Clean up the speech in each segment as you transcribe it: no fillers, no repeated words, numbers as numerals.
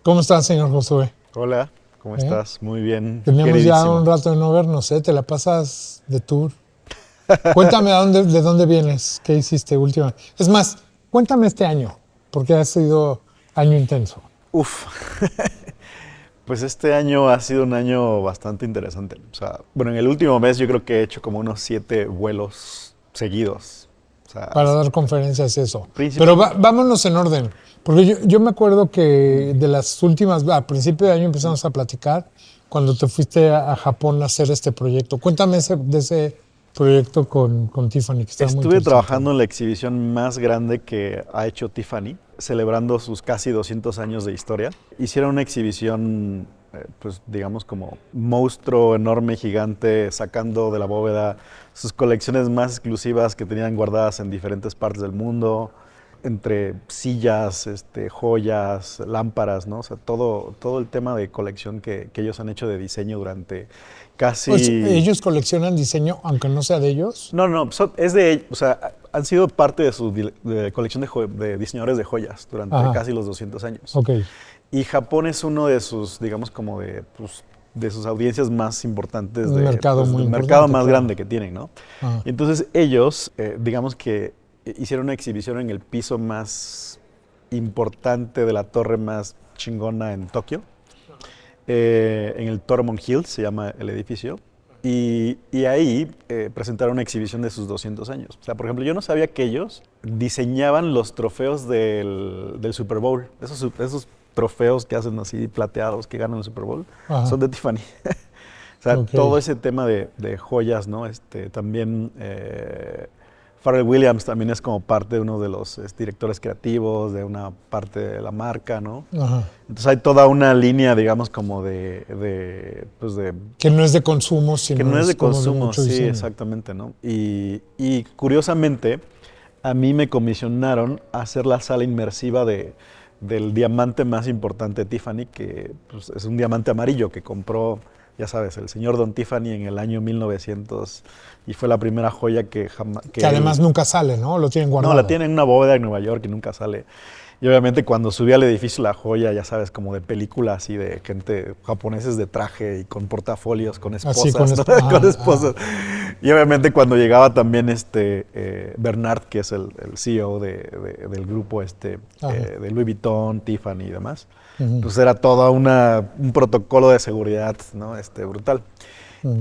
¿Cómo estás, señor Josué? Hola, ¿cómo estás? Muy bien. Teníamos ya un rato de no vernos, ¿eh? Te la pasas de tour. Cuéntame de dónde vienes, qué hiciste últimamente. Es más, cuéntame este año, porque ha sido año intenso. Uf, pues este año ha sido un año bastante interesante. O sea, bueno, en el último mes yo creo que he hecho como unos 7 vuelos seguidos. O sea, Para dar conferencias y eso. Príncipe. Pero vámonos en orden, porque yo me acuerdo que de las últimas, a principio de año empezamos a platicar cuando te fuiste a Japón a hacer este proyecto. Cuéntame de ese proyecto con Tiffany, que estaba muy Estuve interesante. trabajando en la exhibición más grande que ha hecho Tiffany, celebrando sus casi 200 años de historia. Hicieron una exhibición, pues digamos como monstruo enorme, gigante, sacando de la bóveda sus colecciones más exclusivas que tenían guardadas en diferentes partes del mundo, entre sillas, joyas, lámparas, ¿no? O sea, todo el tema de colección que ellos han hecho de diseño durante casi... Pues, ¿ellos coleccionan diseño, aunque no sea de ellos? No, es de ellos, o sea, han sido parte de su colección de diseñadores de joyas durante casi los 200 años. Okay. Y Japón es uno de sus, digamos, como de sus audiencias más importantes, un mercado muy del importante, mercado más claro. grande que tienen, ¿no? Y entonces ellos, digamos que hicieron una exhibición en el piso más importante de la torre más chingona en Tokio, en el Toromon Hill se llama el edificio. Y ahí presentaron una exhibición de sus 200 años. O sea, por ejemplo, yo no sabía que ellos diseñaban los trofeos del Super Bowl. Esos trofeos que hacen así plateados, que ganan el Super Bowl, son de Tiffany. O sea, todo ese tema de joyas, ¿no? También Pharrell Williams también es como parte de uno de los directores creativos de una parte de la marca, ¿no? Entonces hay toda una línea, digamos, como pues que no es de consumo, sino que no es de consumo, de mucho sí, diseño. Exactamente, ¿no? Y curiosamente, a mí me comisionaron a hacer la sala inmersiva del diamante más importante de Tiffany, que pues, es un diamante amarillo que compró, ya sabes, el señor Don Tiffany en el año 1900 y fue la primera joya que jamás... Que además nunca sale, ¿no? Lo tienen guardado. No, la tienen en una bóveda en Nueva York y nunca sale. Y obviamente cuando subí al edificio la joya, ya sabes, como de películas así de gente japoneses de traje y con portafolios, con esposas, con esposas. Y obviamente cuando llegaba también Bernard, que es el CEO del grupo de Louis Vuitton, Tiffany y demás, pues era todo un protocolo de seguridad, ¿no? Brutal.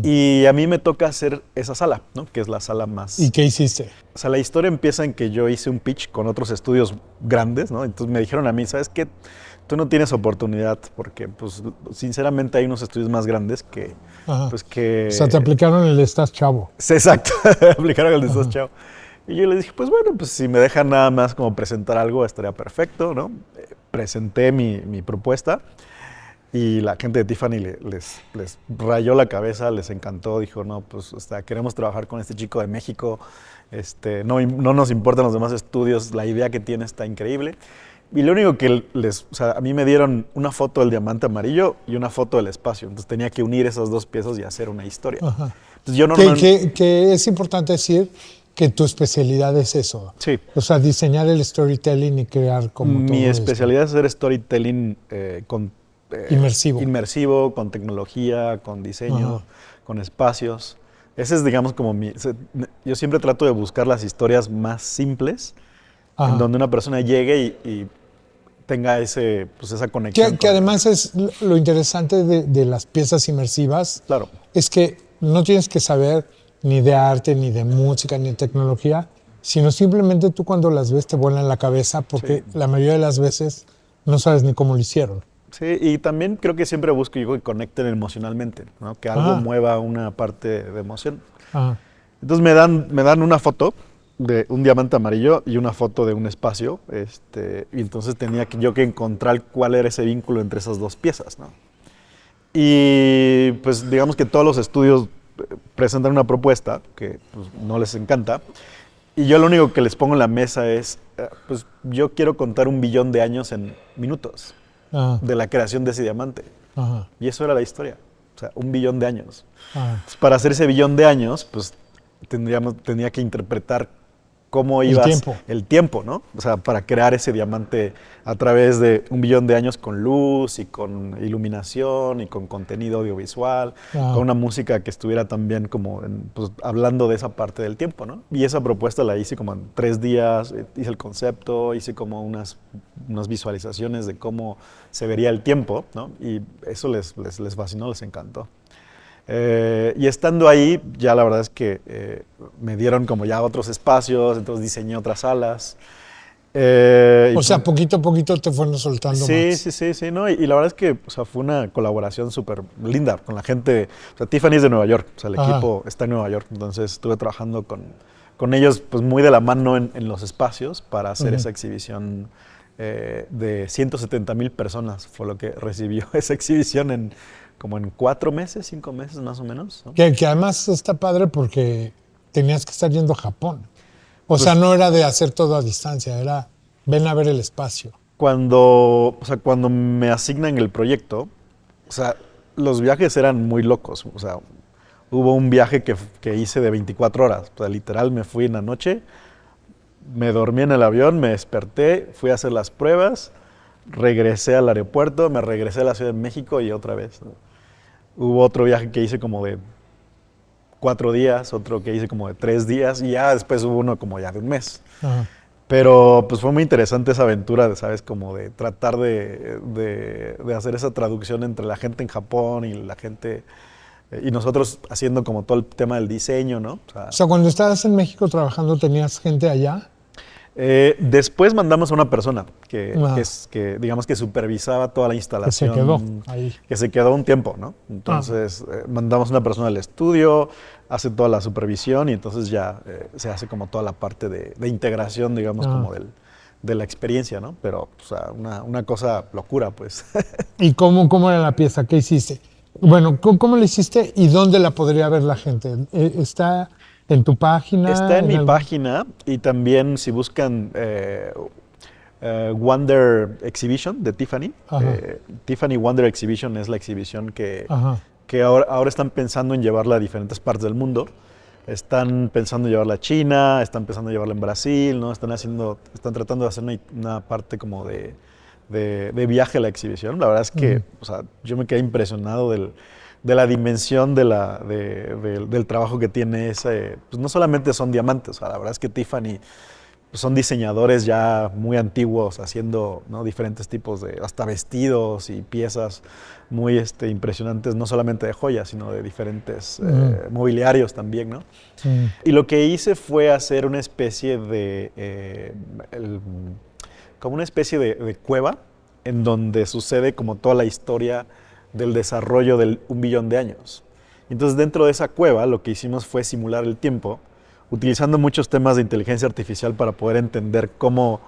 Y a mí me toca hacer esa sala, ¿no? Que es la sala más... ¿Y qué hiciste? O sea, la historia empieza en que yo hice un pitch con otros estudios grandes, ¿no? Entonces me dijeron a mí, ¿sabes qué? Tú no tienes oportunidad porque, pues, sinceramente hay unos estudios más grandes que... Pues que... O sea, te aplicaron el de Estás Chavo. Sí, exacto, aplicaron el de Estás Chavo. Y yo les dije, pues bueno, pues si me dejan nada más como presentar algo estaría perfecto, ¿no? Presenté mi propuesta. Y la gente de Tiffany les rayó la cabeza, les encantó, dijo, no, pues queremos trabajar con este chico de México, no nos importan los demás estudios, la idea que tiene está increíble. Y lo único que o sea, a mí me dieron una foto del diamante amarillo y una foto del espacio, entonces tenía que unir esas dos piezas y hacer una historia. Entonces yo que es importante decir que tu especialidad es eso. Sí. O sea, diseñar el storytelling y crear como todo Mi especialidad es hacer storytelling inmersivo, con tecnología, con diseño, con espacios. Ese es, digamos, como yo siempre trato de buscar las historias más simples, en donde una persona llegue y tenga esa conexión. Que además es lo interesante de las piezas inmersivas. Claro. Es que no tienes que saber ni de arte, ni de música, ni de tecnología, sino simplemente tú cuando las ves te vuelan la cabeza porque la mayoría de las veces no sabes ni cómo lo hicieron. Sí, y también creo que siempre busco que conecten emocionalmente, ¿no? Que algo mueva una parte de emoción. Entonces me dan una foto de un diamante amarillo y una foto de un espacio, y entonces tenía yo que encontrar cuál era ese vínculo entre esas dos piezas, ¿no? Y pues digamos que todos los estudios presentan una propuesta que pues, no les encanta, y yo lo único que les pongo en la mesa es, pues yo quiero contar 1 billón de años en minutos de la creación de ese diamante. Ajá. Y eso era la historia, o sea, 1 billón de años. Ajá. Entonces, para hacer ese billón de años, pues tenía que interpretar cómo ibas el tiempo, ¿no? O sea, para crear ese diamante a través de 1 billón de años con luz y con iluminación y con contenido audiovisual, con una música que estuviera también como pues, hablando de esa parte del tiempo, ¿no? Y esa propuesta la hice como en 3 días, hice el concepto, hice como unas visualizaciones de cómo se vería el tiempo, ¿no? Y eso les fascinó, les encantó. Y estando ahí, ya la verdad es que me dieron como ya otros espacios, entonces diseñé otras salas. O sea, poquito a poquito te fueron soltando más. Sí, ¿no? Y la verdad es que o sea, fue una colaboración súper linda con la gente. O sea, Tiffany es de Nueva York, o sea, el equipo está en Nueva York, entonces estuve trabajando con ellos pues muy de la mano en los espacios para hacer esa exhibición de 170,000 personas, fue lo que recibió esa exhibición como en 4 meses, 5 meses más o menos, ¿no? Que además está padre porque tenías que estar yendo a Japón. O Pues, sea, no era de hacer todo a distancia, era ven a ver el espacio. Cuando me asignan el proyecto, o sea, los viajes eran muy locos. O sea, hubo un viaje que hice de 24 horas. O sea, literal me fui en la noche, me dormí en el avión, me desperté, fui a hacer las pruebas, regresé al aeropuerto, me regresé a la Ciudad de México y otra vez, ¿no? Hubo otro viaje que hice como de 4 días, otro que hice como de 3 días y ya después hubo uno como ya de un mes. Ajá. Pero pues fue muy interesante esa aventura, ¿sabes? Como de tratar de hacer esa traducción entre la gente en Japón y la gente... y nosotros haciendo como todo el tema del diseño, ¿no? O sea, cuando estabas en México trabajando, ¿tenías gente allá? Después mandamos a una persona que digamos que supervisaba toda la instalación. Que se quedó ahí. Que se quedó un tiempo, ¿no? Entonces mandamos a una persona al estudio, hace toda la supervisión y entonces ya se hace como toda la parte de integración, digamos, como de la experiencia, ¿no? Pero, o sea, una cosa locura, pues. ¿Y cómo era la pieza? ¿Qué hiciste? Bueno, ¿cómo la hiciste y dónde la podría ver la gente? ¿Está en tu página? Está en mi página y también si buscan Wonder Exhibition de Tiffany. Tiffany Wonder Exhibition es la exhibición que ahora están pensando en llevarla a diferentes partes del mundo. Están pensando en llevarla a China, están pensando en llevarla en Brasil, ¿no? Están tratando de hacer una parte como de viaje a la exhibición. La verdad es que o sea, yo me quedé impresionado de la dimensión del trabajo que tiene ese. Pues no solamente son diamantes, o sea, la verdad es que Tiffany pues son diseñadores ya muy antiguos haciendo, ¿no? Diferentes tipos de hasta vestidos y piezas muy impresionantes, no solamente de joyas, sino de diferentes mobiliarios también, ¿no? Y lo que hice fue hacer una especie como una especie de cueva en donde sucede como toda la historia del desarrollo del 1 billón de años. Entonces dentro de esa cueva lo que hicimos fue simular el tiempo, utilizando muchos temas de inteligencia artificial para poder entender cómo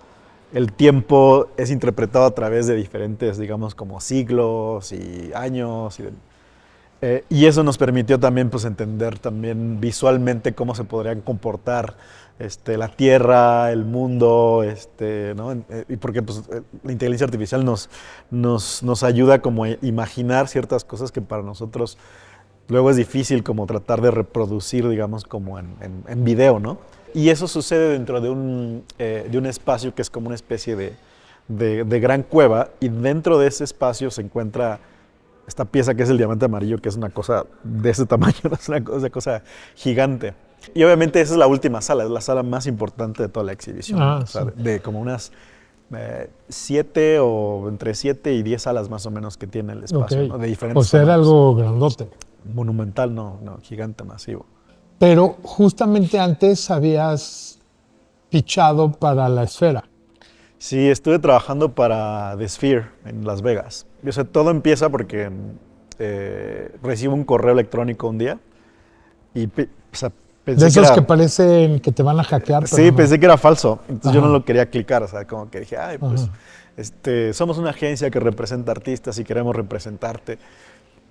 el tiempo es interpretado a través de diferentes, digamos, como siglos y años. Y eso nos permitió también pues, entender también visualmente cómo se podrían comportar la Tierra, el mundo, ¿no? Y porque pues, la inteligencia artificial nos ayuda como a imaginar ciertas cosas que para nosotros luego es difícil como tratar de reproducir, digamos, como en video, ¿no? Y eso sucede dentro de un espacio que es como una especie de gran cueva, y dentro de ese espacio se encuentra esta pieza que es el diamante amarillo, que es una cosa de ese tamaño, ¿no? Es una cosa gigante. Y obviamente esa es la última sala, es la sala más importante de toda la exhibición. O sea, de como unas 7 o entre 7 y 10 salas más o menos que tiene el espacio, ¿no? De diferentes o sea, era algo grandote. Monumental, no, gigante, masivo. Pero justamente antes habías fichado para la Esfera. Sí, estuve trabajando para The Sphere en Las Vegas. O sea, todo empieza porque recibo un correo electrónico un día y o sea, Pensé De esos era- que parecen que te van a hackear, pero Sí, no. pensé que era falso. Entonces yo no Ajá. lo quería clicar. O sea, como que dije, ay, pues, Ajá. somos una agencia que representa artistas y queremos representarte.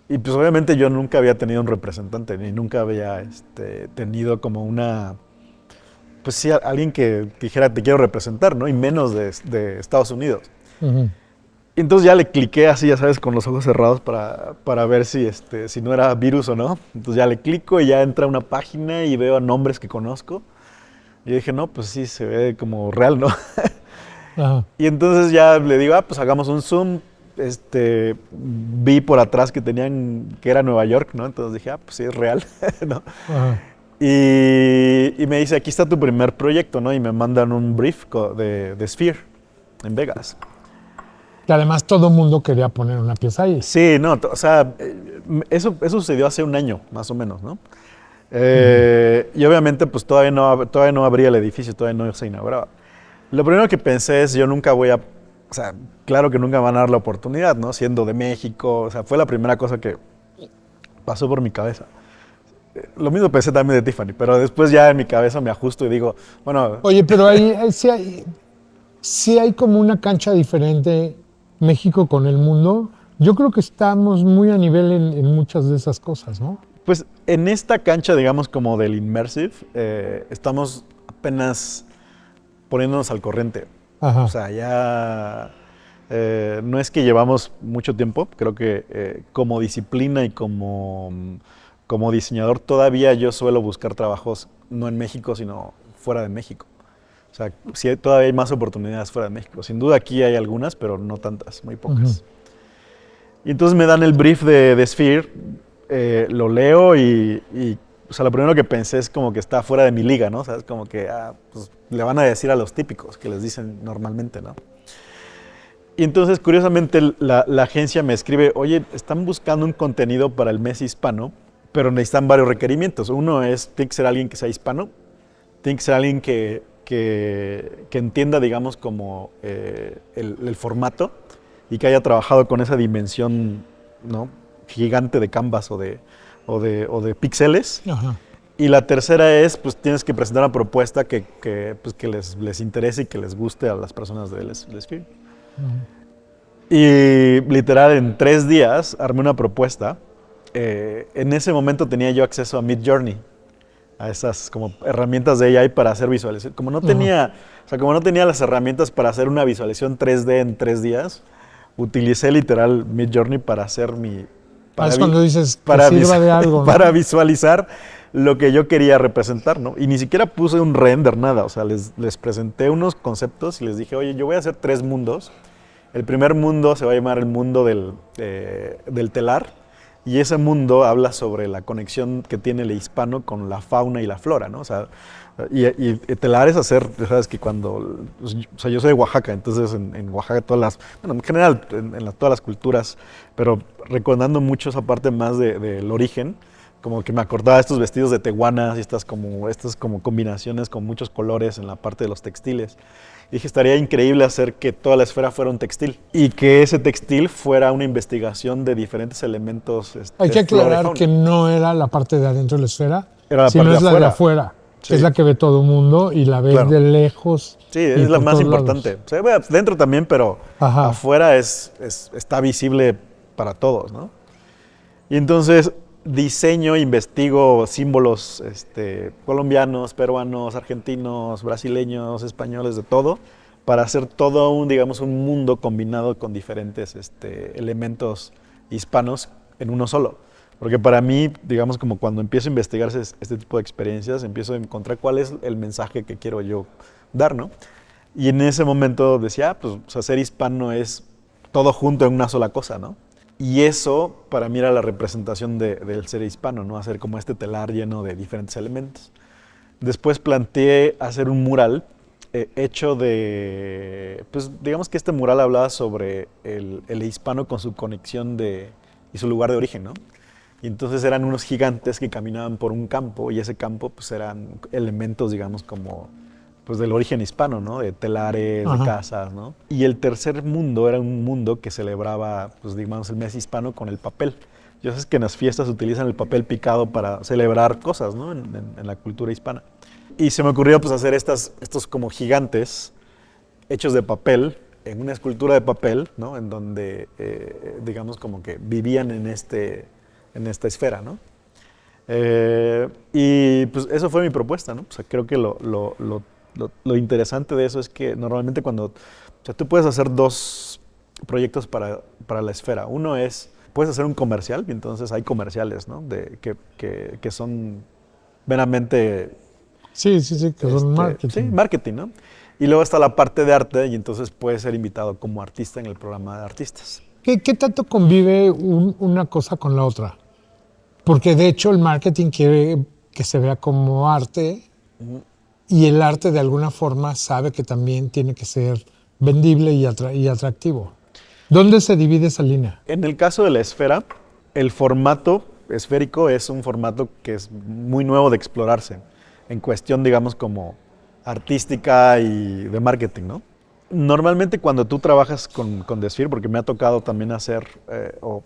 Y pues obviamente yo nunca había tenido un representante, ni nunca había tenido como una, pues sí, alguien que dijera te quiero representar, ¿no? Y menos de Estados Unidos. Ujú. Y entonces ya le cliqué así, ya sabes, con los ojos cerrados para ver si no era virus o no. Entonces ya le clico y ya entra a una página y veo nombres que conozco. Y yo dije, no, pues sí, se ve como real, ¿no? Ajá. Y entonces ya le digo, pues hagamos un Zoom. Vi por atrás que era Nueva York, ¿no? Entonces dije, pues sí, es real, ¿no? Ajá. Y me dice, aquí está tu primer proyecto, ¿no? Y me mandan un brief de Sphere en Vegas. Que además todo el mundo quería poner una pieza ahí. Sí, no, o sea, eso sucedió hace un año, más o menos, ¿no? Ujú. Y obviamente, pues todavía no abría el edificio, todavía no se inauguraba. Lo primero que pensé es, yo nunca voy a, o sea, claro que nunca van a dar la oportunidad, ¿no? Siendo de México, o sea, fue la primera cosa que pasó por mi cabeza. Lo mismo pensé también de Tiffany, pero después ya en mi cabeza me ajusto y digo, bueno, Oye, pero ahí sí hay como una cancha diferente México con el mundo. Yo creo que estamos muy a nivel en muchas de esas cosas, ¿no? pues en esta cancha, digamos, como del immersive, estamos apenas poniéndonos al corriente. O Ajá. sea, ya no es que llevamos mucho tiempo, creo que como disciplina y como diseñador todavía yo suelo buscar trabajos no en México, sino fuera de México. O sea, sí, todavía hay más oportunidades fuera de México. Sin duda aquí hay algunas, pero no tantas, muy Ujú. pocas. Y entonces me dan el brief de Sphere, lo leo o sea, lo primero que pensé es como que está fuera de mi liga, ¿no? O sea, es como que pues, le van a decir a los típicos que les dicen normalmente, ¿no? Y entonces, curiosamente, la agencia me escribe, oye, están buscando un contenido para el mes hispano, pero necesitan varios requerimientos. Uno es, tiene que ser alguien que sea hispano, tiene que ser alguien que entienda, digamos, como el formato y que haya trabajado con esa dimensión, ¿no? Gigante de canvas o de píxeles. Ajá. Y la tercera es, pues tienes que presentar una propuesta que les interese y que les guste a las personas del Sphere. Ujú. Y literal, en 3 días armé una propuesta. En ese momento tenía yo acceso a Midjourney, a esas como herramientas de AI para hacer visualización. Ajá. Como no tenía las herramientas para hacer una visualización 3D en 3 días, utilicé literal Midjourney para hacer Ah, para, es vi- cuando dices que para, vis- sirva de algo, para ¿no? visualizar lo que yo quería representar, ¿no? Y ni siquiera puse un render, nada. O sea, les presenté unos conceptos y les dije, oye, yo voy a hacer 3 mundos. El primer mundo se va a llamar el mundo del telar, y ese mundo habla sobre la conexión que tiene el hispano con la fauna y la flora, ¿no? O sea, y telar es hacer, sabes que o sea, yo soy de Oaxaca, entonces en Oaxaca bueno, en general, todas las culturas, pero recordando mucho esa parte más del origen, como que me acordaba de estos vestidos de tehuanas y estas como combinaciones con muchos colores en la parte de los textiles. Y dije, estaría increíble hacer que toda la esfera fuera un textil y que ese textil fuera una investigación de diferentes elementos Hay de que flora y aclarar fauna. que no era la parte de adentro de la esfera, Era la parte sino de es la de afuera. afuera, que es Sí, la que ve todo el mundo y la ves claro. de lejos Sí, y es la por más todos importante. lados. O sea, bueno, dentro también, pero Ajá. afuera está visible para todos, ¿no? Y entonces diseño, investigo símbolos colombianos, peruanos, argentinos, brasileños, españoles, de todo, para hacer todo digamos, un mundo combinado con diferentes elementos hispanos en uno solo. Porque para mí, digamos, como cuando empiezo a investigar este tipo de experiencias, empiezo a encontrar cuál es el mensaje que quiero yo dar, ¿no? Y en ese momento decía, pues, o sea, ser hispano es todo junto en una sola cosa, ¿no? Y eso para mí era la representación del ser hispano, ¿no? Hacer como este telar lleno de diferentes elementos. Después planteé hacer un mural hecho pues digamos que este mural hablaba sobre el hispano con su conexión y su lugar de origen, ¿no? Y entonces eran unos gigantes que caminaban por un campo y ese campo pues eran elementos, digamos, como pues del origen hispano, ¿no? De telares, de Ajá. casas, ¿no? Y el tercer mundo era un mundo que celebraba, pues digamos, el mes hispano con el papel. Ya sabes que en las fiestas utilizan el papel picado para celebrar cosas, ¿no? En la cultura hispana. Y se me ocurrió pues hacer estos como gigantes hechos de papel, en una escultura de papel, ¿no? En donde, digamos, como que vivían en esta esfera, ¿no? Y pues eso fue mi propuesta, ¿no? O sea, creo que lo interesante de eso es que normalmente cuando, o sea, tú puedes hacer dos proyectos para la esfera. Uno es, puedes hacer un comercial, y entonces hay comerciales, ¿no? Que son meramente... Sí, que son marketing. Sí, marketing, ¿no? Y luego está la parte de arte y entonces puedes ser invitado como artista en el programa de artistas. ¿Qué tanto convive una cosa con la otra? Porque de hecho el marketing quiere que se vea como arte y el arte de alguna forma sabe que también tiene que ser vendible y atractivo. ¿Dónde se divide esa línea? En el caso de la esfera, el formato esférico es un formato que es muy nuevo de explorarse, en cuestión, digamos, como artística y de marketing, ¿no? Normalmente cuando tú trabajas con The Sphere, porque me ha tocado también hacer, o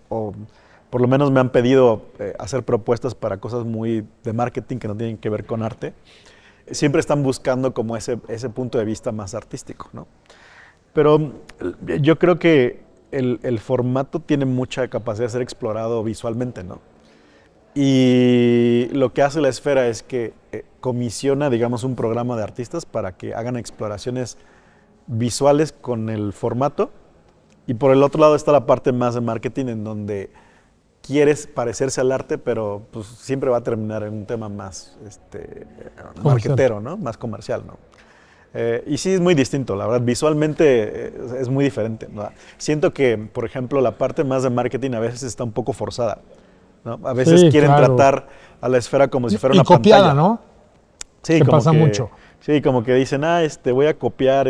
por lo menos me han pedido hacer propuestas para cosas muy de marketing que no tienen que ver con arte, siempre están buscando como ese punto de vista más artístico, ¿no? Pero yo creo que el formato tiene mucha capacidad de ser explorado visualmente, ¿no? Y lo que hace la esfera es que comisiona, digamos, un programa de artistas para que hagan exploraciones visuales con el formato. Y por el otro lado está la parte más de marketing en donde quieres parecerse al arte, pero pues siempre va a terminar en un tema más marketero, ¿no? Más comercial, ¿no? Y sí es muy distinto, la verdad, visualmente es muy diferente, ¿no? Siento que, por ejemplo, la parte más de marketing a veces está un poco forzada, ¿no? A veces quieren tratar a la esfera como si fuera una copiada, pantalla. ¿no? Sí, que como pasa mucho. Sí, como que dicen, voy a copiar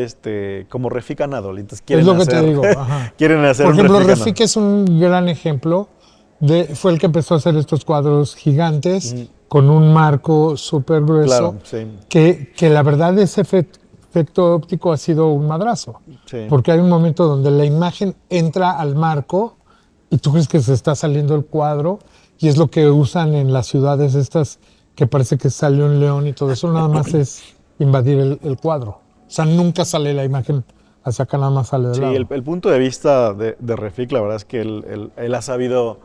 como Refik Anadol. Entonces quieren es lo que hacer, te digo. Ajá. quieren hacer Por un ejemplo, Refik Refik es un gran ejemplo. Fue el que empezó a hacer estos cuadros gigantes con un marco súper grueso. Claro, sí. Que la verdad ese efecto óptico ha sido un madrazo. Sí. Porque hay un momento donde la imagen entra al marco y tú crees que se está saliendo el cuadro y es lo que usan en las ciudades estas que parece que sale un león y todo eso. Nada más es invadir el cuadro. O sea, nunca sale la imagen hacia acá, nada más sale del lado. Sí, el punto de vista de Refik, la verdad es que él ha sabido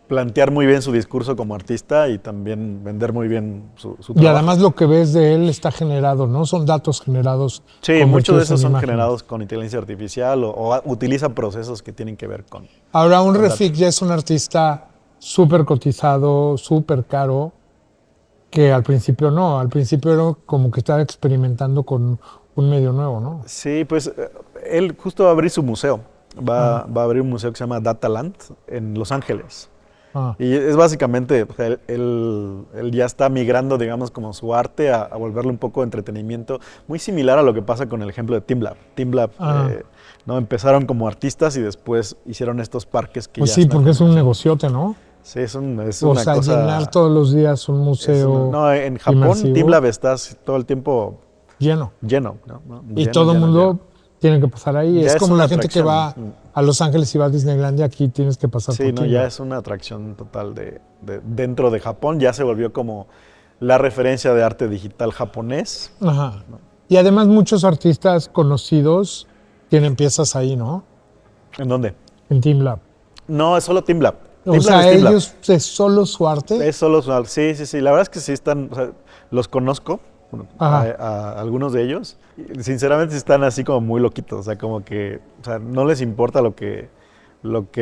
plantear muy bien su discurso como artista y también vender muy bien su trabajo. Y además lo que ves de él está generado, ¿no? Son datos generados. Sí, muchos de esos son imágenes. generados con inteligencia artificial o utilizan procesos que tienen que ver con... Ahora, un Refik ya es un artista súper cotizado, súper caro, que al principio no. Al principio era como que estaba experimentando con un medio nuevo, ¿no? Sí, pues él justo va a abrir su museo. Va a abrir un museo que se llama Dataland en Los Ángeles. Y es básicamente, o sea, él ya está migrando, digamos, como su arte a volverlo un poco de entretenimiento, muy similar a lo que pasa con el ejemplo de TeamLab. TeamLab, ¿no? Empezaron como artistas y después hicieron estos parques que pues ya sí, están. Porque es un negociote, ¿no? Sí, es una cosa... llenar todos los días un museo. No, en Japón inmersivo. TeamLab estás todo el tiempo lleno, ¿no? Y todo el mundo tiene que pasar ahí. Ya Es como la gente atracción. que va a Los Ángeles y va a Disneylandia, aquí tienes que pasar por TeamLab. Ya es una atracción total dentro de Japón. Ya se volvió como la referencia de arte digital japonés. Ajá. ¿No? Y además muchos artistas conocidos tienen piezas ahí, ¿no? ¿En dónde? En TeamLab. No, es solo TeamLab. O sea, ellos es solo su arte. Es solo su arte. Sí. La verdad es que sí están, o sea, los conozco. A algunos de ellos, sinceramente están así como muy loquitos, o sea, como que, o sea, no les importa lo que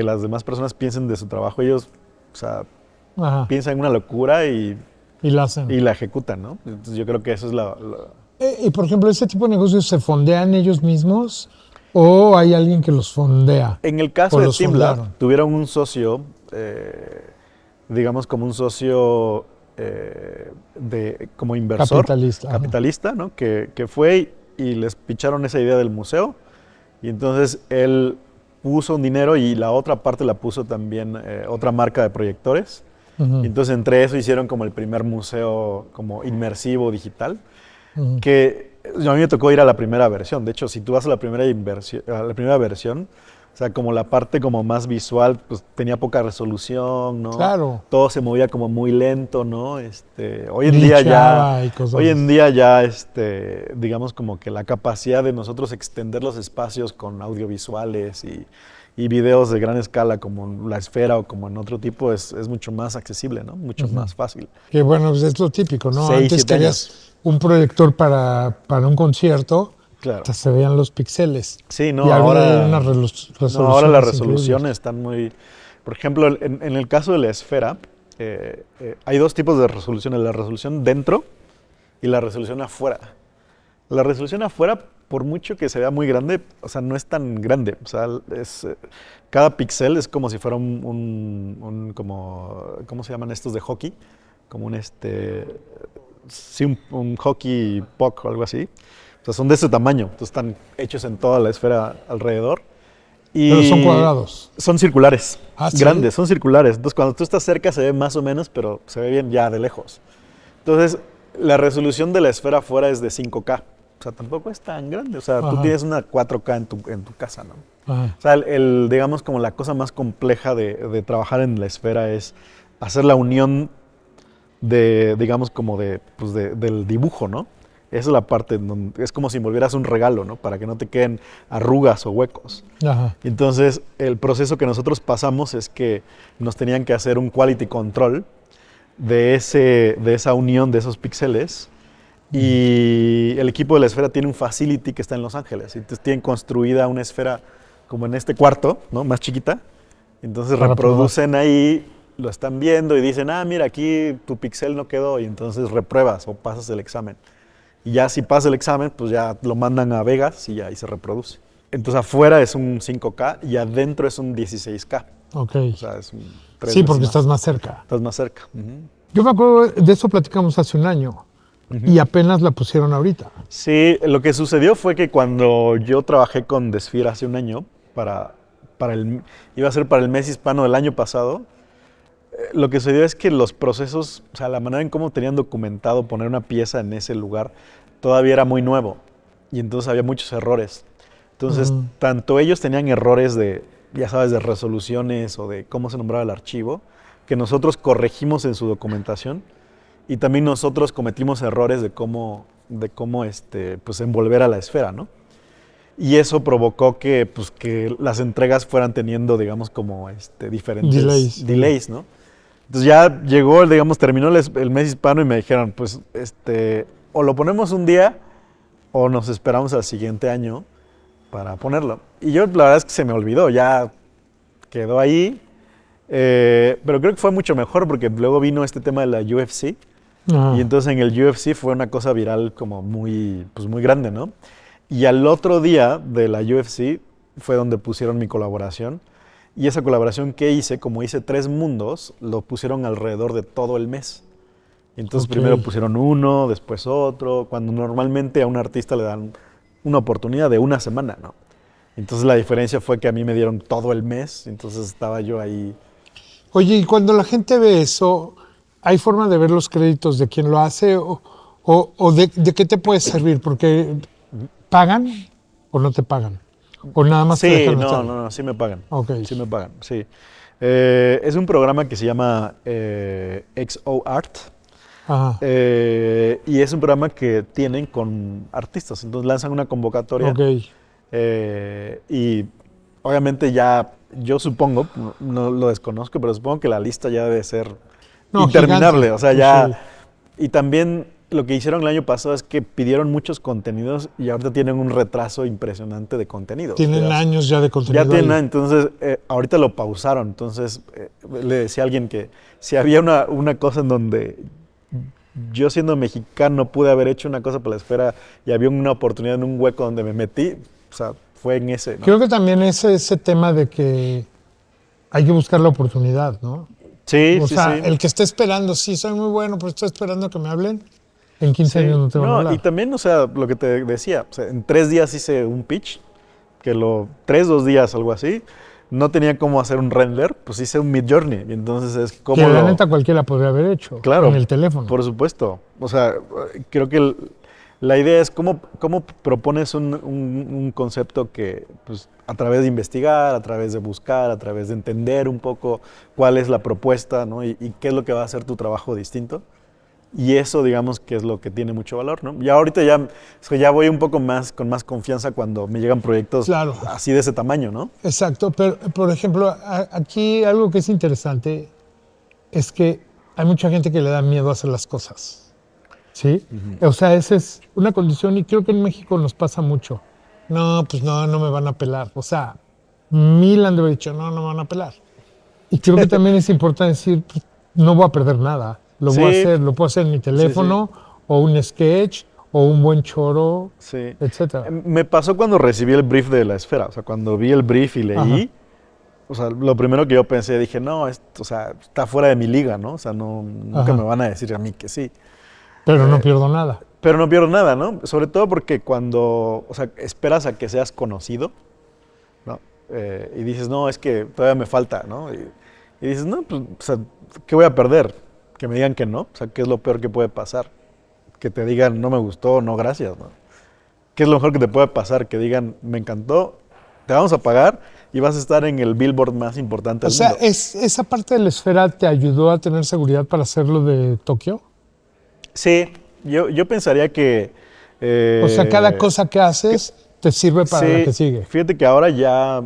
las demás personas piensen de su trabajo, ellos, o sea, piensan en una locura y la hacen. Y la ejecutan, ¿no? Entonces yo creo que eso es Y por ejemplo, ¿ese tipo de negocios se fondean ellos mismos o hay alguien que los fondea? En el caso de TeamLab, tuvieron un socio, digamos como un socio como inversor, capitalista, ¿no? Que fue y les picharon esa idea del museo y entonces él puso un dinero y la otra parte la puso también otra marca de proyectores. Y entonces entre eso hicieron como el primer museo como inmersivo digital, que a mí me tocó ir a la primera versión. De hecho, si tú vas a la primera versión, O sea, como la parte como más visual, pues tenía poca resolución, ¿no? Claro. Todo se movía como muy lento, ¿no? Hoy en día ya, Glitchaba y cosas hoy en así. día ya, digamos como que la capacidad de nosotros extender los espacios con audiovisuales y videos de gran escala como en la esfera o como en otro tipo es mucho más accesible, ¿no? Mucho más fácil. Que bueno, pues es lo típico, ¿no? 6, Antes 7 años. querías un proyector para un concierto, Claro. hasta se veían los píxeles. Sí, Y no, ahora hay ahora, unas no, ahora las resoluciones increíbles. resoluciones están muy... Por ejemplo, en el caso de la esfera, hay dos tipos de resoluciones, la resolución dentro y la resolución afuera. La resolución afuera, por mucho que se vea muy grande, o sea, no es tan grande. O sea, cada píxel es como si fuera como, ¿cómo se llaman estos de hockey? Como sí, un hockey puck o algo así. O sea, son de ese tamaño, entonces están hechos en toda la esfera alrededor. Pero son Y cuadrados. son circulares, Ah, sí. grandes, son circulares. Entonces, cuando tú estás cerca se ve más o menos, pero se ve bien ya de lejos. Entonces, la resolución de la esfera afuera es de 5K. O sea, tampoco es tan grande. O sea, tú Ajá. tienes una 4K en tu casa, ¿no? Ajá. O sea, digamos, como la cosa más compleja de trabajar en la esfera es hacer la unión digamos, como del dibujo, ¿no? Esa es la parte donde es como si envolvieras un regalo, ¿no? Para que no te queden arrugas o huecos. Ajá. Entonces, el proceso que nosotros pasamos es que nos tenían que hacer un quality control de esa unión de esos píxeles. Y el equipo de la esfera tiene un facility que está en Los Ángeles. Entonces, tienen construida una esfera como en este cuarto, ¿no? Más chiquita. Entonces, Para probar. reproducen ahí, lo están viendo y dicen, ah, mira, aquí tu píxel no quedó. Y entonces repruebas o pasas el examen. Y ya si pasa el examen, pues ya lo mandan a Vegas y ahí se reproduce. Entonces afuera es un 5K y adentro es un 16K. Ok. O sea, es tres Sí, veces porque más. estás más cerca. Estás más cerca. Ujú. Yo me acuerdo de eso platicamos hace un año y apenas la pusieron ahorita. Sí, lo que sucedió fue que cuando yo trabajé con Desfir hace un año, iba a ser para el mes hispano del año pasado, lo que sucedió es que los procesos, o sea, la manera en cómo tenían documentado poner una pieza en ese lugar, todavía era muy nuevo. Y entonces había muchos errores. Entonces, tanto ellos tenían errores ya sabes, de resoluciones o de cómo se nombraba el archivo, que nosotros corregimos en su documentación. Y también nosotros cometimos errores pues envolver a la esfera, ¿no? Y eso provocó que las entregas fueran teniendo, digamos, como diferentes delays, ¿no? Entonces ya llegó, digamos, terminó el mes hispano y me dijeron, pues, o lo ponemos un día o nos esperamos al siguiente año para ponerlo. Y yo, la verdad es que se me olvidó, ya quedó ahí, pero creo que fue mucho mejor porque luego vino este tema de la UFC Ajá. y entonces en el UFC fue una cosa viral como pues muy grande, ¿no? Y al otro día de la UFC fue donde pusieron mi colaboración. Y esa colaboración que hice, como hice 3 mundos, lo pusieron alrededor de todo el mes. Entonces Ok. primero pusieron uno, después otro, cuando normalmente a un artista le dan una oportunidad de una semana, ¿no? Entonces la diferencia fue que a mí me dieron todo el mes, entonces estaba yo ahí. Oye, y cuando la gente ve eso, ¿hay forma de ver los créditos de quién lo hace o de qué te puede servir? Porque ¿pagan o no te pagan? ¿O nada más te Sí, dejan hacerlo? no, sí me pagan. Ok. Sí me pagan, sí. Es un programa que se llama XOArt. Ajá. Y es un programa que tienen con artistas. Entonces lanzan una convocatoria. Ok. Y obviamente ya, yo supongo, no lo desconozco, pero supongo que la lista ya debe ser No, interminable. gigante. O sea, Pues sí. y también lo que hicieron el año pasado es que pidieron muchos contenidos y ahorita tienen un retraso impresionante de contenidos. Tienen años ya de Ya contenido tienen, ahí. entonces, ahorita lo pausaron. Entonces, le decía a alguien que si había una cosa en donde yo siendo mexicano pude haber hecho una cosa para la esfera y había una oportunidad en un hueco donde me metí, o sea, fue en ese, ¿no? Creo que también es ese tema de que hay que buscar la oportunidad, ¿no? Sí, O sí, sea, sí. el que esté esperando, sí, soy muy bueno, pero estoy esperando que me hablen, en 15 años Sí, no te van a no, y hablar. también, o sea, lo que te decía, o sea, en 3 días hice un pitch, 2 días, algo así, no tenía cómo hacer un render, pues hice un Midjourney, y entonces es Que como la neta cualquiera podría haber hecho en claro, el teléfono. por supuesto, o sea, creo que La idea es cómo propones un concepto que, pues, a través de investigar, a través de buscar, a través de entender un poco cuál es la propuesta, ¿no? Y qué es lo que va a hacer tu trabajo distinto. Y eso, digamos, que es lo que tiene mucho valor, ¿no? Ya ahorita ya voy un poco más, con más confianza cuando me llegan proyectos Claro. así de ese tamaño, ¿no? Exacto, pero por ejemplo, aquí algo que es interesante es que hay mucha gente que le da miedo a hacer las cosas, ¿sí? O sea, esa es una condición y creo que en México nos pasa mucho. No, pues no me van a pelar. O sea, mil han de haber dicho, no me van a pelar. Y creo que también es importante decir, pues, no voy a perder nada. Lo voy a Sí, hacer, lo puedo hacer en mi sí, teléfono, o un sketch, o un buen choro, sí. etcétera. Me pasó cuando recibí el brief de La Esfera, o sea, cuando vi el brief y leí, Ajá. o sea, lo primero que yo pensé, dije, no, esto, o sea, está fuera de mi liga, ¿no? O sea, no, nunca me Ajá. van a decir a mí que sí. Pero no Eh, pierdo nada. pero no pierdo nada, ¿no? Sobre todo porque cuando, o sea, esperas a que seas conocido, ¿no? Y dices, no, es que todavía me falta, ¿no? Y dices, no, pues, o sea, ¿qué voy a perder? Que me digan que no, o sea, ¿qué es lo peor que puede pasar? Que te digan, no me gustó, no, gracias, ¿no? ¿Qué es lo mejor que te puede pasar? Que digan, me encantó, te vamos a pagar y vas a estar en el billboard más importante O del sea, mundo. ¿esa parte de la esfera te ayudó a tener seguridad para hacerlo de Tokio? Sí, yo pensaría que... O sea, cada eh, cosa que haces te sirve para la sí, que sigue. fíjate que ahora ya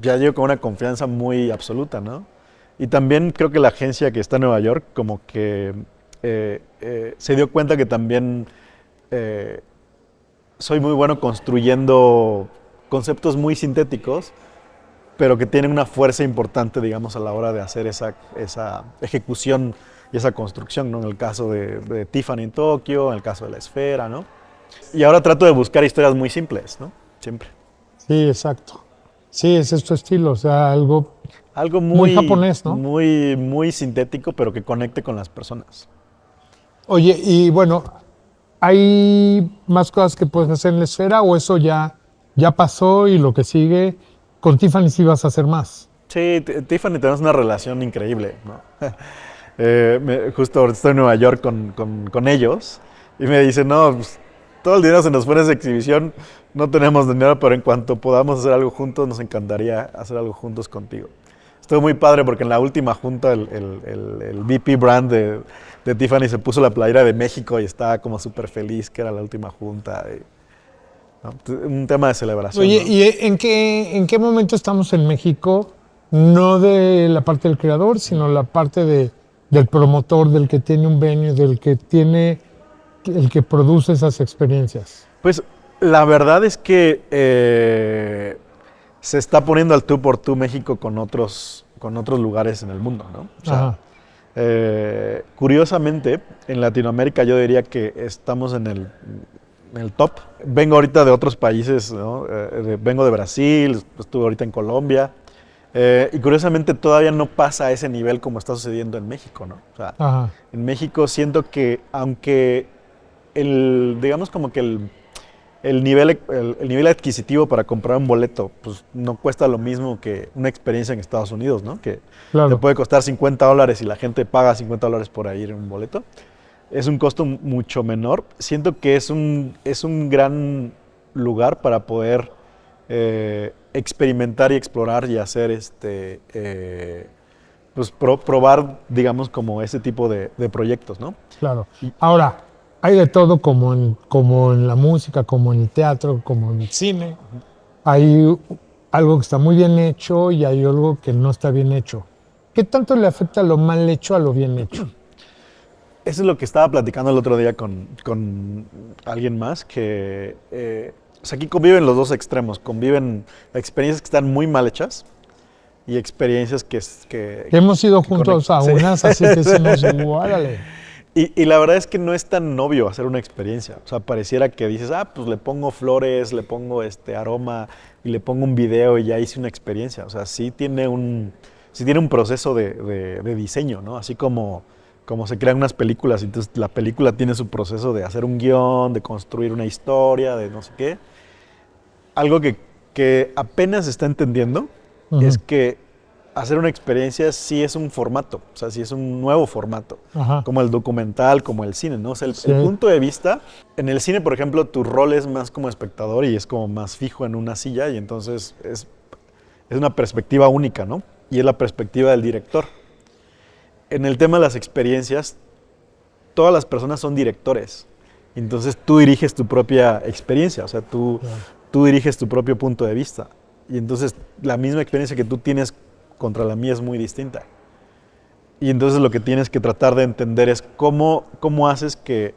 llego con una confianza muy absoluta, ¿no? Y también creo que la agencia que está en Nueva York como que se dio cuenta que también eh, soy muy bueno construyendo conceptos muy sintéticos, pero que tienen una fuerza importante, digamos, a la hora de hacer esa ejecución y esa construcción, ¿no? En el caso de Tiffany en Tokio, en el caso de La Esfera, ¿no? Y ahora trato de buscar historias muy simples, ¿no? Siempre. Sí, exacto. Sí, ese es tu estilo, o sea, algo Algo muy muy, japonés, ¿no? muy, muy sintético, pero que conecte con las personas. Oye, y bueno, ¿hay más cosas que puedes hacer en la esfera o eso ya pasó y lo que sigue? Con Tiffany sí vas a hacer más. Sí, Tiffany, tenemos una relación increíble, ¿no? Justo ahorita estoy en Nueva York con ellos y me dicen, no, pues, todo el dinero se nos fue en esa exhibición, no tenemos dinero, pero en cuanto podamos hacer algo juntos, nos encantaría hacer algo juntos contigo. Estuvo muy padre porque en la última junta el VP Brand de Tiffany se puso la playera de México y estaba como súper feliz que era la última junta. ¿No? Un tema de celebración, Oye, ¿no? ¿y en qué momento estamos en México? No de la parte del creador, sino la parte del promotor, del que tiene un venue, el que produce esas experiencias. Pues la verdad es que se está poniendo al tú por tú México con otros lugares en el mundo, ¿no? O sea, Ajá, curiosamente, en Latinoamérica yo diría que estamos en el top. Vengo ahorita de otros países, ¿no? Vengo de Brasil, estuve ahorita en Colombia. Y curiosamente todavía no pasa a ese nivel como está sucediendo en México, ¿no? O sea, ajá, en México siento que aunque digamos como que el nivel adquisitivo para comprar un boleto, pues no cuesta lo mismo que una experiencia en Estados Unidos, ¿no? Que te claro. puede costar $50 y la gente paga $50 por ir en un boleto. Es un costo mucho menor. Siento que es un gran lugar para poder experimentar y explorar y hacer pues probar, digamos, como ese tipo de proyectos, ¿no? Claro. Ahora, hay de todo como en la música, como en el teatro, como en el cine. Hay algo que está muy bien hecho y hay algo que no está bien hecho. ¿Qué tanto le afecta lo mal hecho a lo bien hecho? Eso es lo que estaba platicando el otro día con alguien más, que o sea, aquí conviven los dos extremos, conviven experiencias que están muy mal hechas y experiencias Que hemos ido que juntos conectan. a Sí. unas, así que decimos, órale. Y la verdad es que no es tan obvio hacer una experiencia. O sea, pareciera que dices, pues le pongo flores, le pongo aroma y le pongo un video y ya hice una experiencia. O sea, sí tiene un proceso de diseño, ¿no? Así como se crean unas películas, entonces la película tiene su proceso de hacer un guión, de construir una historia, de no sé qué. Algo que apenas se está entendiendo es Ujú. que hacer una experiencia sí es un formato, o sea, sí es un nuevo formato, Ajá. como el documental, como el cine, ¿no? O sea, Sí. el punto de vista, en el cine, por ejemplo, tu rol es más como espectador y es como más fijo en una silla y entonces es una perspectiva única, ¿no? Y es la perspectiva del director. En el tema de las experiencias, todas las personas son directores. Entonces tú diriges tu propia experiencia, o sea, tú diriges tu propio punto de vista. Y entonces la misma experiencia que tú tienes contra la mía es muy distinta. Y entonces lo que tienes que tratar de entender es cómo haces que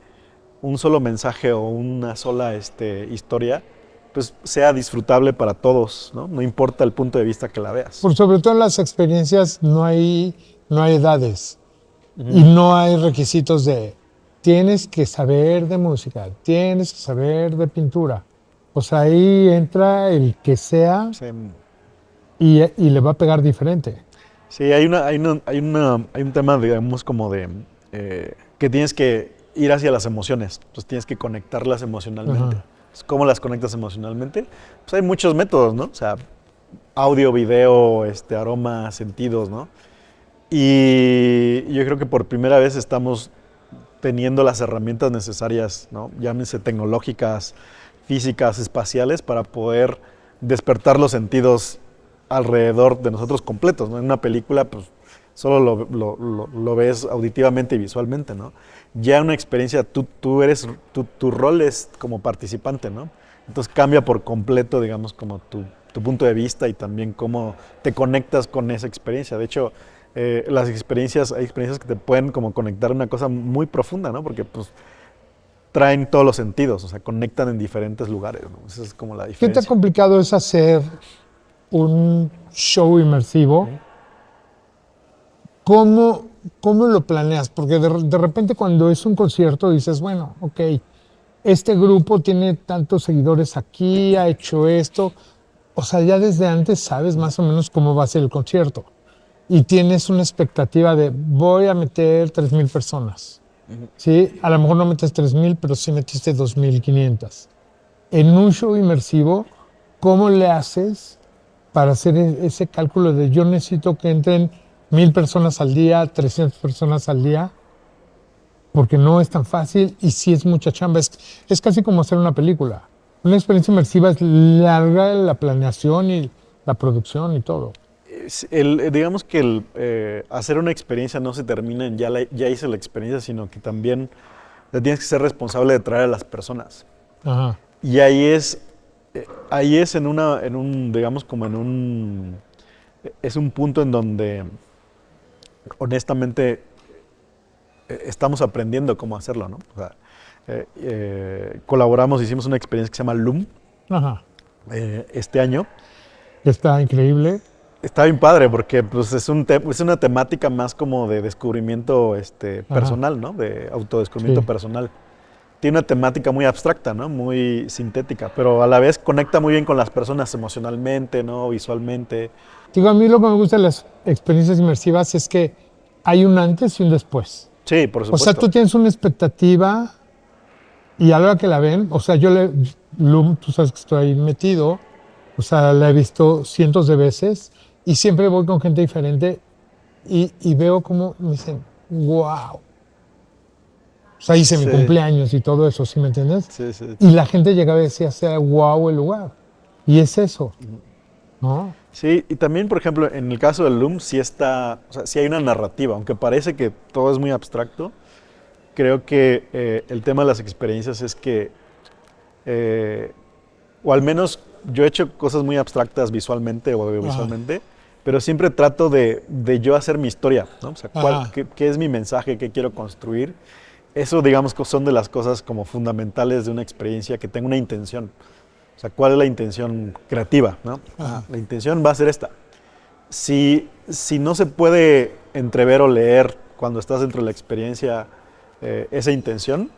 un solo mensaje o una sola historia pues sea disfrutable para todos, ¿no? No importa el punto de vista que la veas. Por sobre todo en las experiencias no hay edades y no hay requisitos de tienes que saber de música, tienes que saber de pintura. O sea, ahí entra el que sea Sí, y le va a pegar diferente. sí, hay un tema, digamos, como de que tienes que ir hacia las emociones, pues tienes que conectarlas emocionalmente. Ajá. Entonces, ¿cómo las conectas emocionalmente? Pues hay muchos métodos, ¿no? O sea, audio, video, aroma, sentidos, ¿no? Y yo creo que por primera vez estamos teniendo las herramientas necesarias, ¿no? Llámense tecnológicas, físicas, espaciales, para poder despertar los sentidos alrededor de nosotros completos, ¿no? En una película, pues, solo lo ves auditivamente y visualmente, ¿no? Ya en una experiencia, tu rol es como participante, ¿no? Entonces cambia por completo, digamos, como tu punto de vista y también cómo te conectas con esa experiencia. De hecho, hay experiencias que te pueden como conectar a una cosa muy profunda, ¿no? Porque pues traen todos los sentidos, o sea, conectan en diferentes lugares, ¿no? Esa es como la ¿Qué tan diferencia. complicado es hacer un show inmersivo? ¿Cómo, cómo lo planeas? Porque de repente cuando es un concierto dices, bueno, ok, este grupo tiene tantos seguidores aquí, ha hecho esto. O sea, ya desde antes sabes más o menos cómo va a ser el concierto. Y tienes una expectativa de voy a meter 3,000 personas. ¿Sí? A lo mejor no metes 3,000, pero sí metiste 2,500. En un show inmersivo, ¿cómo le haces para hacer ese cálculo de yo necesito que entren 1,000 personas al día, 300 personas al día? Porque no es tan fácil y sí es mucha chamba. Es casi como hacer una película. Una experiencia inmersiva es larga la planeación y la producción y todo. Digamos que hacer una experiencia no se termina en ya hice la experiencia, sino que también tienes que ser responsable de traer a las personas. Ajá. Y ahí es digamos como es un punto en donde honestamente estamos aprendiendo cómo hacerlo, ¿no? O sea, colaboramos, hicimos una experiencia que se llama Loom Ajá. este año. Está increíble. Está bien padre porque pues, es una temática más como de descubrimiento Ajá. personal, ¿no? De autodescubrimiento Sí. personal. Tiene una temática muy abstracta, ¿no? Muy sintética, pero a la vez conecta muy bien con las personas emocionalmente, ¿no? Visualmente. Digo, a mí lo que me gusta de las experiencias inmersivas es que hay un antes y un después. Sí, por O sea, supuesto. tú tienes una expectativa y a la hora que la ven, o sea, Loom, tú sabes que estoy ahí metido, o sea, la he visto cientos de veces y siempre voy con gente diferente y veo como me dicen, wow. O sea, hice mi Sí, cumpleaños y todo eso, ¿sí me entiendes? sí, sí. Y la gente llegaba y decía, sea wow el lugar. Y es eso, ¿no? Sí, y también, por ejemplo, en el caso del Loom, o sea, sí hay una narrativa, aunque parece que todo es muy abstracto, creo que el tema de las experiencias es que, o al menos yo he hecho cosas muy abstractas visualmente o Ajá, audiovisualmente, pero siempre trato de yo hacer mi historia, ¿no? O sea, ajá. qué es mi mensaje, qué quiero construir. Eso, digamos, que son de las cosas como fundamentales de una experiencia, que tenga una intención. O sea, ¿cuál es la intención creativa, no? Ajá. La intención va a ser esta. Si no se puede entrever o leer cuando estás dentro de la experiencia esa intención,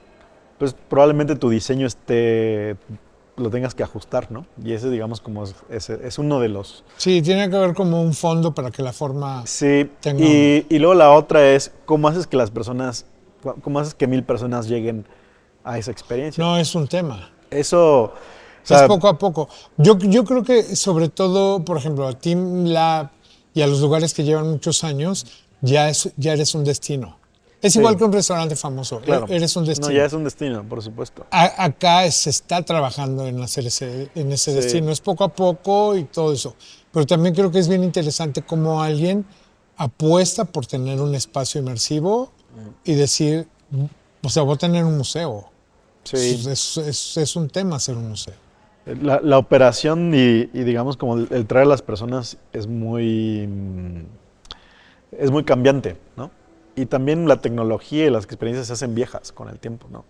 pues probablemente tu diseño lo tengas que ajustar, ¿no? Y ese, digamos, es uno de los... Sí, tiene que haber como un fondo para que la forma Sí, tenga un... y luego la otra es cómo haces que 1,000 personas lleguen a esa experiencia. No es un tema. Eso, o Es sea, poco a poco. Yo creo que sobre todo, por ejemplo, Team Lab y a los lugares que llevan muchos años, ya eres un destino. Es Sí. igual que un restaurante famoso, Claro. eres un destino. No, ya es un destino, por supuesto. Acá se está trabajando en hacer ese Sí. destino, es poco a poco y todo eso. Pero también creo que es bien interesante cómo alguien apuesta por tener un espacio inmersivo y decir, o sea, voy a tener un museo. Sí. Es un tema hacer un museo. La operación y digamos como el traer a las personas es muy cambiante, ¿no? Y también la tecnología y las experiencias se hacen viejas con el tiempo, ¿no?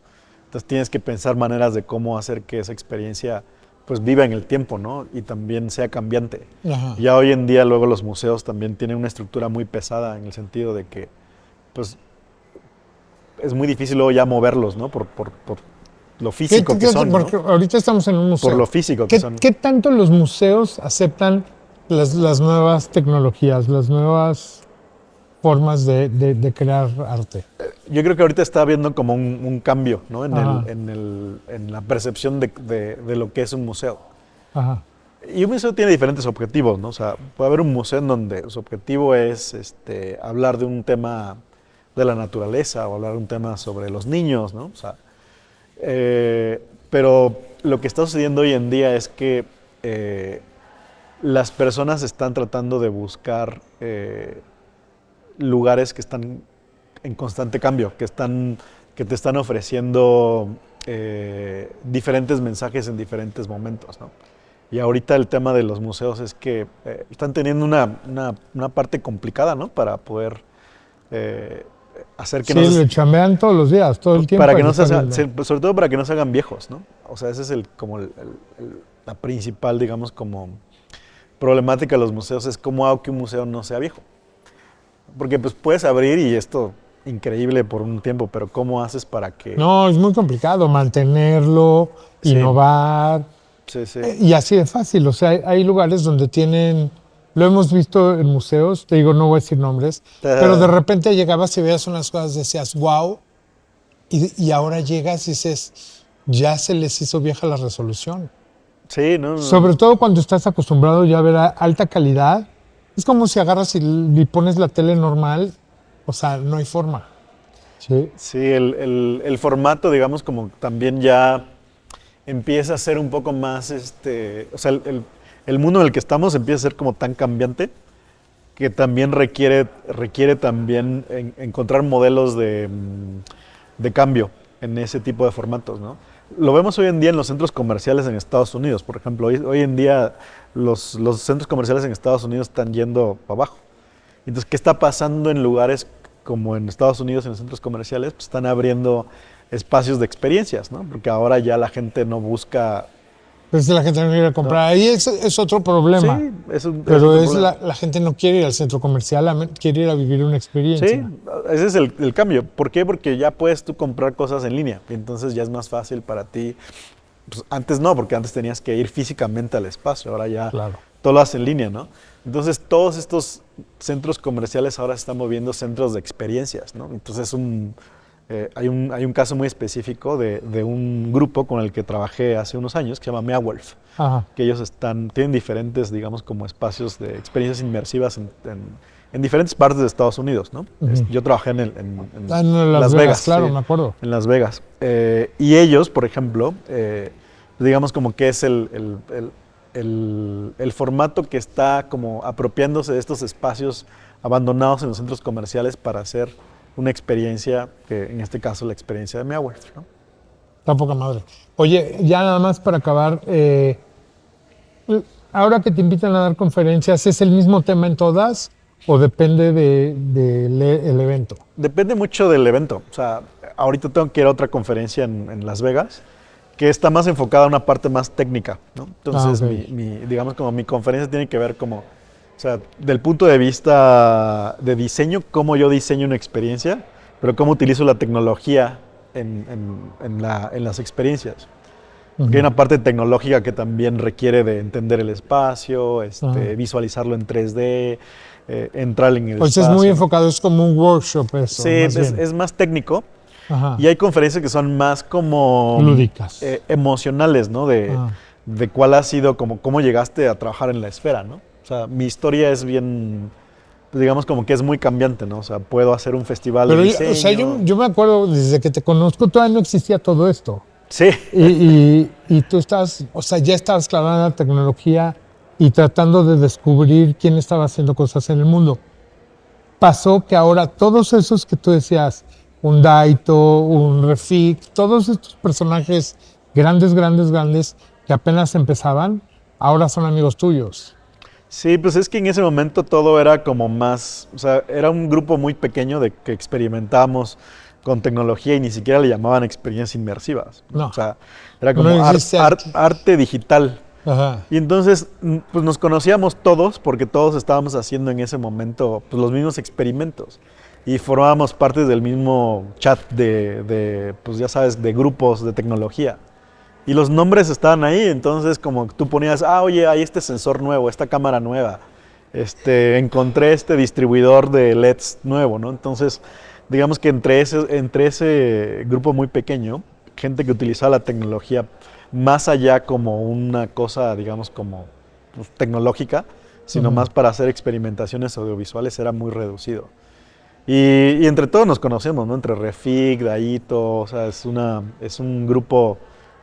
Entonces tienes que pensar maneras de cómo hacer que esa experiencia pues viva en el tiempo, ¿no? Y también sea cambiante. Ajá. Ya hoy en día luego los museos también tienen una estructura muy pesada en el sentido de que pues es muy difícil luego ya moverlos, ¿no? Por lo físico que son, ¿no? Porque ahorita estamos en un museo. Por lo físico que son. ¿Qué tanto los museos aceptan las nuevas tecnologías, las nuevas formas de crear arte? Yo creo que ahorita está habiendo como un cambio, ¿no? Ajá. En la percepción de lo que es un museo. Ajá. Y un museo tiene diferentes objetivos, ¿no? O sea, puede haber un museo en donde su objetivo es hablar de un tema de la naturaleza o hablar de un tema sobre los niños, ¿no? O sea, pero lo que está sucediendo hoy en día es que las personas están tratando de buscar lugares que están en constante cambio, que te están ofreciendo diferentes mensajes en diferentes momentos, ¿no? Y ahorita el tema de los museos es que están teniendo una parte complicada, ¿no? Para poder hacer que Sí, le chambean todos los días, todo el tiempo. para que no se hagan, sobre todo para que no se hagan viejos, ¿no? O sea, esa es la principal, digamos, como problemática de los museos, es cómo hago que un museo no sea viejo. Porque pues puedes abrir y esto increíble por un tiempo, pero ¿cómo haces para que...? No, es muy complicado mantenerlo, Sí. innovar. Sí, sí. Y así de fácil. O sea, hay lugares donde tienen. Lo hemos visto en museos, te digo, no voy a decir nombres, pero de repente llegabas y veías unas cosas, decías, wow, y ahora llegas y dices, ya se les hizo vieja la resolución. Sí, no. Sobre todo cuando estás acostumbrado ya a ver alta calidad. Es como si agarras y pones la tele normal, o sea, no hay forma. Sí. Sí, el formato, digamos, como también ya empieza a ser un poco más, o sea, el mundo en el que estamos empieza a ser como tan cambiante que también requiere también encontrar modelos de cambio en ese tipo de formatos, ¿no? Lo vemos hoy en día en los centros comerciales en Estados Unidos, por ejemplo. Hoy en día los centros comerciales en Estados Unidos están yendo para abajo. Entonces, ¿qué está pasando en lugares como en Estados Unidos, en los centros comerciales? Pues están abriendo espacios de experiencias, ¿no? Porque ahora ya la gente no busca... Pero si la gente no quiere comprar, No. ahí es otro problema. Sí, Pero otro es problema. la gente no quiere ir al centro comercial, quiere ir a vivir una experiencia. Sí, ese es el cambio. ¿Por qué? Porque ya puedes tú comprar cosas en línea y entonces ya es más fácil para ti. Pues antes no, porque antes tenías que ir físicamente al espacio, ahora ya Claro. todo lo haces en línea, ¿no? Entonces todos estos centros comerciales ahora se están moviendo centros de experiencias, ¿no? Entonces hay un caso muy específico de un grupo con el que trabajé hace unos años que se llama Meowolf, Ajá. que ellos tienen diferentes, digamos, como espacios de experiencias inmersivas en diferentes partes de Estados Unidos, ¿no? Ujú. Yo trabajé en En Las Vegas. claro, Sí, me acuerdo. en Las Vegas. Y ellos, por ejemplo, digamos como que es el formato que está como apropiándose de estos espacios abandonados en los centros comerciales para hacer una experiencia, que en este caso la experiencia de Meowolf, ¿no? Está poca madre. Oye, ya nada más para acabar, ahora que te invitan a dar conferencias, ¿es el mismo tema en todas o depende del evento? Depende mucho del evento. O sea, ahorita tengo que ir a otra conferencia en Las Vegas que está más enfocada a una parte más técnica, ¿no? Entonces, ok. digamos como mi conferencia tiene que ver como, o sea, del punto de vista de diseño, cómo yo diseño una experiencia, pero cómo utilizo la tecnología en las experiencias. Porque hay una parte tecnológica que también requiere de entender el espacio, visualizarlo en 3D, entrar en el Pues espacio. es muy enfocado, es como un workshop eso. Sí, más bien. es más técnico. Ajá. Y hay conferencias que son más como... Lúdicas. emocionales, ¿no? De cuál ha sido, como cómo llegaste a trabajar en la esfera, ¿no? O sea, mi historia es bien, pues, digamos como que es muy cambiante, ¿no? O sea, puedo hacer un festival de Pero, diseño. o sea, yo me acuerdo, desde que te conozco, todavía no existía todo esto. Sí. Y tú estás, o sea, ya estabas clavada en la tecnología y tratando de descubrir quién estaba haciendo cosas en el mundo. Pasó que ahora todos esos que tú decías, un Daito, un Refik, todos estos personajes grandes, grandes, grandes que apenas empezaban, ahora son amigos tuyos. Sí, pues es que en ese momento todo era como más, o sea, era un grupo muy pequeño de que experimentábamos con tecnología y ni siquiera le llamaban experiencias inmersivas, ¿no? No, O sea, era no como existe. arte digital. Ajá. Y entonces, pues nos conocíamos todos porque todos estábamos haciendo en ese momento pues, los mismos experimentos y formábamos parte del mismo chat pues ya sabes, de grupos de tecnología. Y los nombres estaban ahí, entonces como tú ponías, oye, hay este sensor nuevo, esta cámara nueva, encontré este distribuidor de LEDs nuevo, ¿no? Entonces, digamos que entre ese grupo muy pequeño, gente que utilizaba la tecnología más allá como una cosa, digamos, como pues, tecnológica, sino más para hacer experimentaciones audiovisuales, era muy reducido. Y entre todos nos conocemos, ¿no? Entre Refik, Daito, o sea, es un grupo,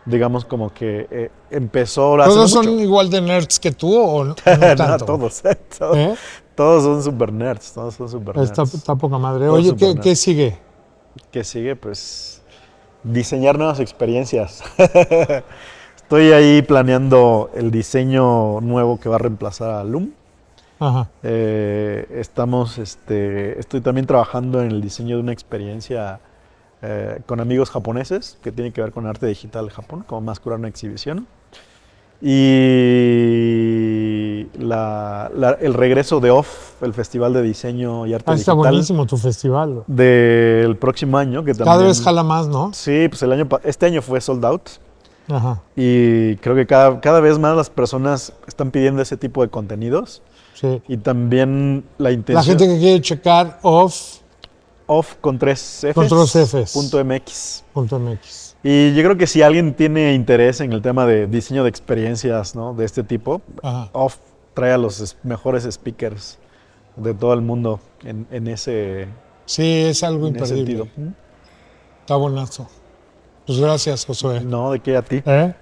digamos, como que empezó hace no ¿Todos son mucho. igual de nerds que tú o no No, tanto? todos, ¿Eh? todos son super nerds, todos son super nerds. Está poca madre. Todos Oye, super ¿qué nerds. sigue? ¿Qué sigue? Pues diseñar nuevas experiencias. Estoy ahí planeando el diseño nuevo que va a reemplazar a Loom. Ajá. Estoy también trabajando en el diseño de una experiencia con amigos japoneses que tiene que ver con arte digital de Japón, como más curar una exhibición. Y el regreso de OFF, el Festival de Diseño y Arte Está Digital, buenísimo tu festival. del próximo año. Que Cada también, vez jala más, ¿no? Sí, pues este año fue sold out. Ajá. Y creo que cada vez más las personas están pidiendo ese tipo de contenidos. Sí. Y también la intención. La gente que quiere checar Off con 3 Fs. Con 3 Fs. .mx. .mx. Y yo creo que si alguien tiene interés en el tema de diseño de experiencias, ¿no? De este tipo, Ajá. Off trae a los mejores speakers de todo el mundo en ese, Sí, es algo en ese imperdible. sentido. Está buenazo. Pues gracias, Josué. No, ¿de qué? A ti. ¿Eh?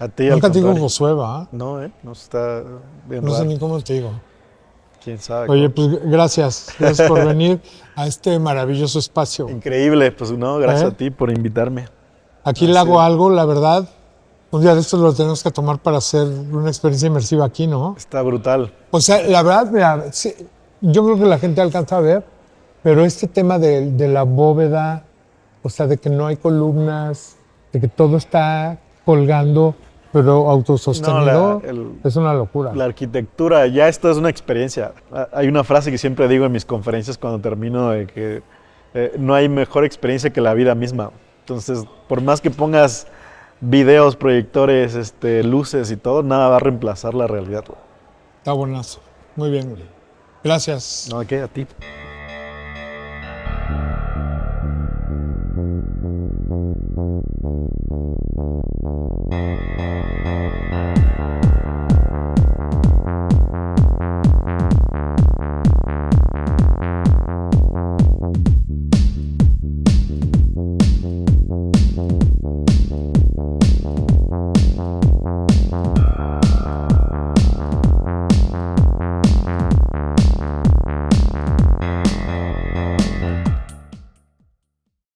A ti, al Nunca te digo contrario. Josué, ¿va? No, no está bien No sé raro. ni cómo te digo. ¿Quién sabe? Oye, pues gracias. Gracias por venir a este maravilloso espacio. Increíble, pues no, gracias ¿Eh? a ti por invitarme. Aquí le hago algo, la verdad. Un día de estos lo tenemos que tomar para hacer una experiencia inmersiva aquí, ¿no? Está brutal. O sea, la verdad, mira, sí, yo creo que la gente alcanza a ver, pero este tema de la bóveda, o sea, de que no hay columnas, de que todo está colgando, pero autosostenido, es una locura. La arquitectura, ya esto es una experiencia. Hay una frase que siempre digo en mis conferencias cuando termino de que no hay mejor experiencia que la vida misma. Entonces, por más que pongas videos, proyectores, luces y todo, nada va a reemplazar la realidad. Está buenazo. Muy bien. Gracias. No, ¿qué? A ti.